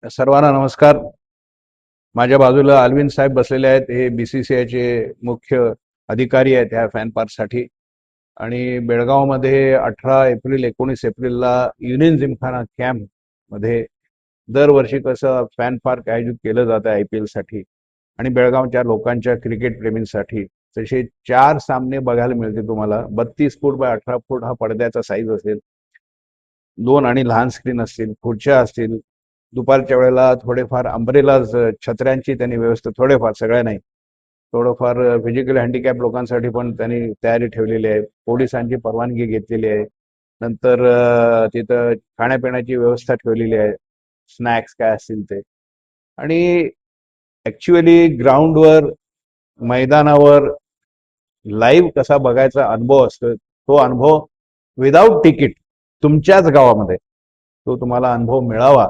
सर्वांना नमस्कार. माझ्या बाजूला अरविंद साहेब बसलेले आहेत. हे बीसीसीआयचे मुख्य अधिकारी आहेत ह्या फॅन पार्कसाठी. आणि बेळगावमध्ये 18 एप्रिल 19 एप्रिलला युनियन जिमखाना कॅम्प मध्ये दरवर्षी कसं फॅन पार्क आयोजित केलं जातं IPL साठी आणि बेळगावच्या लोकांच्या क्रिकेट प्रेमींसाठी. तसे 4 सामने बघायला मिळते तुम्हाला. 32 फूट बाय 18 फूट हा पडद्याचा साईज असेल. 2 आणि लहान स्क्रीन असतील, खुर्च्या असतील. दुपारच्या वेळेला थोडेफार अंब्रेलाज, छत्र्यांची त्यांनी व्यवस्था, थोडेफार, सगळ्या नाही, थोडंफार फिजिकल हँडिकॅप लोकांसाठी पण त्यांनी तयारी ठेवलेली आहे. पोलिसांची परवानगी घेतलेली आहे. नंतर तिथं खाण्यापिण्याची व्यवस्था ठेवलेली आहे, स्नॅक्स काय असतील ते. आणि ऍक्च्युअली ग्राउंडवर, मैदानावर लाईव्ह कसा बघायचा अनुभव असतो, तो अनुभव विदाऊट तिकीट तुमच्याच गावामध्ये तो तुम्हाला अनुभव मिळावा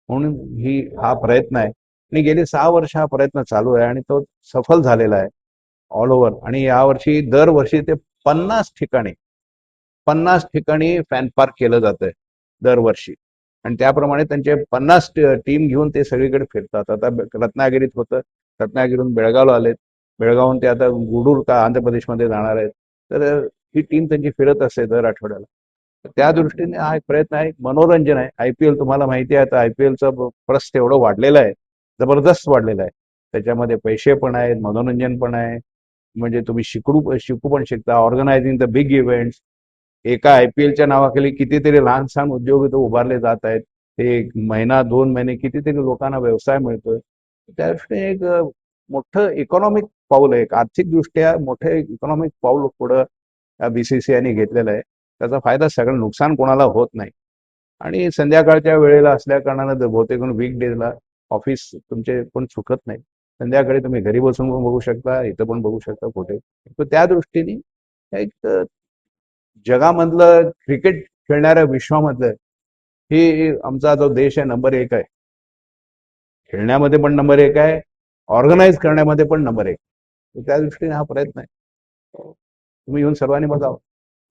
म्हणून हा प्रयत्न आहे. आणि गेली 6 वर्ष हा प्रयत्न चालू आहे आणि तो सफल झालेला आहे ऑल ओव्हर. आणि यावर्षी दरवर्षी ते 50 ठिकाणी 50 ठिकाणी फॅन पार्क केलं जातंय दरवर्षी. आणि त्याप्रमाणे त्यांचे 50 टीम घेऊन ते सगळीकडे फिरतात. आता रत्नागिरीत होतं, रत्नागिरीहून बेळगावला आलेत, बेळगावहून ते आता गुडूर का आंध्र प्रदेशमध्ये जाणार आहेत. तर ही टीम त्यांची फिरत असते दर आठवड्याला. त्या दृष्टीने हा एक प्रयत्न आहे, मनोरंजन आहे. IPL तुम्हाला माहिती आहे, आता IPLचं प्रस्त एवढं वाढलेलं आहे, जबरदस्त वाढलेलं आहे. त्याच्यामध्ये पैसे पण आहेत, मनोरंजन पण आहे. म्हणजे तुम्ही शिकू पण शकता. Organising the big events. एका IPLच्या नावाखाली कितीतरी लहान सहान उद्योग इथं उभारले जात आहेत. ते 1 महिना 2 महिने कितीतरी लोकांना व्यवसाय मिळतोय. त्या दृष्टीने एक मोठं इकॉनॉमिक पाऊल आहे, एक आर्थिकदृष्ट्या मोठं इकॉनॉमिक पाऊल पुढं BCCIने घेतलेलं आहे. त्याचा फायदा सगळं, नुकसान कोणाला होत नाही. आणि संध्याकाळच्या वेळेला असल्या कारणानं बहुतेक वीकडेजला ऑफिस तुमचे पण चुकत नाही. संध्याकाळी तुम्ही घरी बसून पण बघू शकता, इथं पण बघू शकता, कुठे. तर त्या दृष्टीने एक जगामधलं क्रिकेट खेळणाऱ्या विश्वामधलं हे आमचा जो देश आहे नंबर 1 आहे. खेळण्यामध्ये पण नंबर 1 आहे, ऑर्गनाईज करण्यामध्ये पण नंबर 1. तर त्या दृष्टीने हा प्रयत्न आहे. तुम्ही येऊन सर्वांनी बघावं.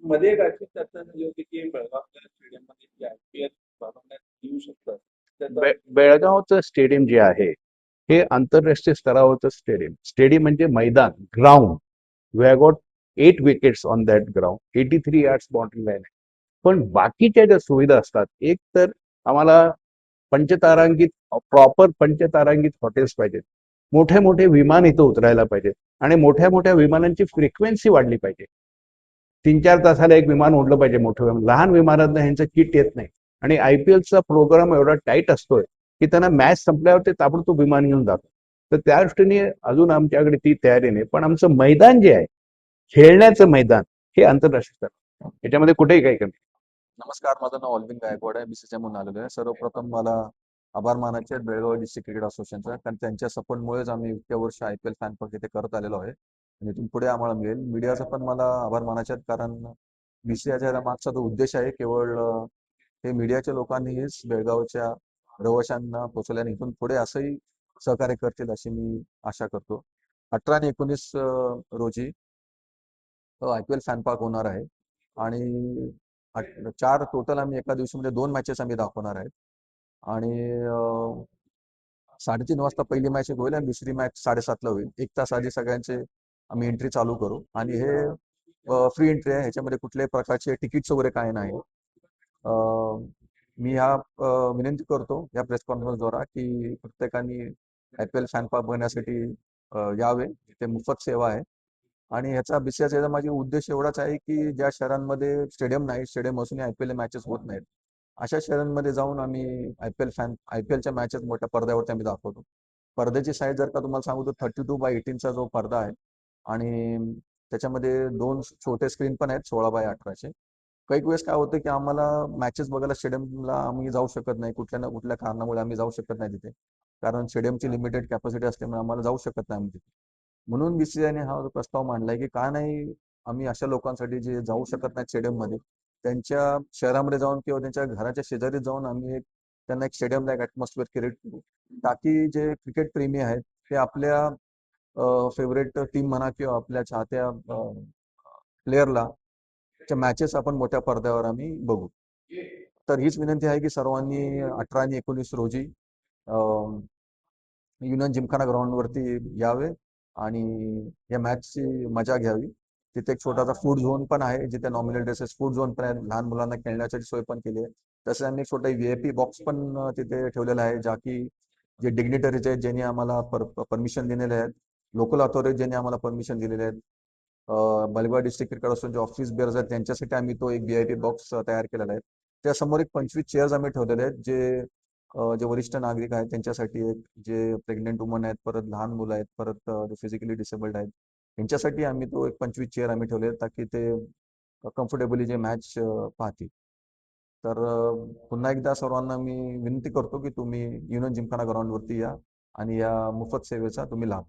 मध्ये एक अशी चर्चा झाली होती की बेळगावच्या स्टेडियम मध्ये IPL बनवण्यात येऊ शकतं. बेळगावचं स्टेडियम जे आहे हे आंतरराष्ट्रीय स्तरावरचं स्टेडियम म्हणजे मैदान, ground. We have got 8 wickets on that ground, 83 yards boundary line आहे. पण बाकीच्या ज्या सुविधा असतात, एक तर आम्हाला पंचतारांकित, प्रॉपर पंचतारांकित हॉटेल्स पाहिजेत. मोठे मोठे विमान इथं उतरायला पाहिजेत आणि मोठ्या मोठ्या विमानांची फ्रिक्वेन्सी वाढली पाहिजे. 3-4 तासाला एक विमान उडलं पाहिजे, मोठं विमान. लहान विमानातनं ह्यांचं किट येत नाही. आणि IPLचा प्रोग्राम एवढा टाईट असतोय की त्यांना मॅच संपल्यावर ते ताबडतोब विमान येऊन जातं. तर त्या दृष्टीने अजून आमच्याकडे ती तयारी नाही. पण आमचं मैदान जे आहे, खेळण्याचं मैदान, हे आंतरराष्ट्रीय स्तर, याच्यामध्ये कुठेही काही कमी. नमस्कार, माझं नाव अल्विन गायकवाड आहे. BCCI म्हणून आलेलो आहे. सर्वप्रथम मला आभार मानायचे आहेत बेळगाव डिस्ट्रिक्ट क्रिकेट असोसिएशनचा, कारण त्यांच्या सपोर्टमुळेच आम्ही इतक्या वर्ष IPL फॅन पार्क इथे करत आलेलो आहे आणि इथून पुढे आम्हाला मिळेल. मीडियाचा पण मला आभार मानायचे आहेत, कारण BCCIच्या मागचा जो उद्देश आहे, केवळ हे मीडियाच्या लोकांनीच बेळगावच्या रहिवाशांना पोहोचवले आणि इथून पुढे असंही सहकार्य करतील अशी मी आशा करतो. 18 आणि 19 रोजी IPL फॅन पार्क होणार आहे आणि 4 टोटल आम्ही एका दिवशीमध्ये 2 मॅचेस आम्ही दाखवणार आहेत. आणि 3:30 वाजता पहिली मॅच होईल आणि दुसरी मॅच 7:30ला होईल. 1 तास आधी सगळ्यांचे आम्ही एंट्री चालू करू आणि हे फ्री एंट्री आहे. ह्याच्यामध्ये कुठल्याही प्रकारचे तिकीट्स वगैरे काही नाही. मी विनंती करतो या प्रेस कॉन्फरन्सद्वारा की प्रत्येकाने IPL फॅन पार्क बघण्यासाठी यावे. ते मोफत सेवा आहे आणि ह्याचा BCCIचा माझा उद्देश एवढाच आहे की ज्या शहरांमध्ये स्टेडियम नाही, स्टेडियम असून IPL मॅचेस होत नाहीत, अशा शहरांमध्ये जाऊन आम्ही IPLच्या मॅचेस मोठ्या पडद्यावरती आम्ही दाखवतो. पडद्याची साईज जर का तुम्हाला सांगू तर 32x18चा जो पडदा आहे आणि त्याच्यामध्ये 2 छोटे स्क्रीन पण आहेत 16x18चे. काही वेळेस काय होतं की आम्हाला मॅचेस बघायला स्टेडियमला आम्ही जाऊ शकत नाही, कुठल्या ना कुठल्या कारणामुळे आम्ही जाऊ शकत नाही तिथे, कारण स्टेडियमची लिमिटेड कॅपॅसिटी असल्यामुळे आम्हाला जाऊ शकत नाही आम्ही तिथे. म्हणून BCCIने हा प्रस्ताव मांडलाय की का नाही आम्ही अशा लोकांसाठी जे जाऊ शकत नाही स्टेडियम मध्ये, त्यांच्या शहरामध्ये जाऊन किंवा त्यांच्या घराच्या शेजारी जाऊन आम्ही त्यांना एक स्टेडियमला एक ऍटमॉस्फिअर क्रिएट करू, ताकी जे क्रिकेट प्रेमी आहेत ते आपल्या फेवरेट टीम म्हणा किंवा आपल्या चाहत्या प्लेअरला मॅचेस आपण मोठ्या पडद्यावर आम्ही बघू. तर हीच विनंती आहे की सर्वांनी 18 आणि 19 रोजी युनियन जिमखाना ग्राउंडवरती यावे आणि या मॅचची मजा घ्यावी. तिथे एक छोटासा फूड झोन पण आहे, जिथे नॉमिनल ड्रेसेस फूड झोन पण आहे, लहान मुलांना खेळण्याची सोय पण केली आहे. तसे आम्ही एक छोटा VIP बॉक्स पण तिथे ठेवलेला आहे, ज्या की जे डिग्निटरीज आहेत ज्यांनी आम्हाला परमिशन दिलेले आहेत, लोकल अथॉरिटी ज्यांनी आम्हाला परमिशन दिलेले आहेत, बलगवा डिस्ट्रिक्ट क्रिकेट असोसिएशनचे ऑफिस बेअर्स आहेत, त्यांच्यासाठी आम्ही तो एक VIP बॉक्स तयार केलेला आहे. त्यासमोर एक 25 चेअर्स आम्ही ठेवलेले आहेत, जे वरिष्ठ नागरिक आहेत त्यांच्यासाठी, एक जे प्रेग्नेंट वुमन आहेत, परत लहान मुलं आहेत, परत फिजिकली डिसेबल्ड आहेत, यांच्यासाठी आम्ही तो एक 25 चेअर आम्ही ठेवले आहेत, ताकी ते कम्फर्टेबली जे मॅच पाहतील. तर पुन्हा एकदा सर्वांना मी विनंती करतो की तुम्ही युनियन जिमखाना ग्राउंडवरती या आणि या मोफत सेवेचा तुम्ही लाभ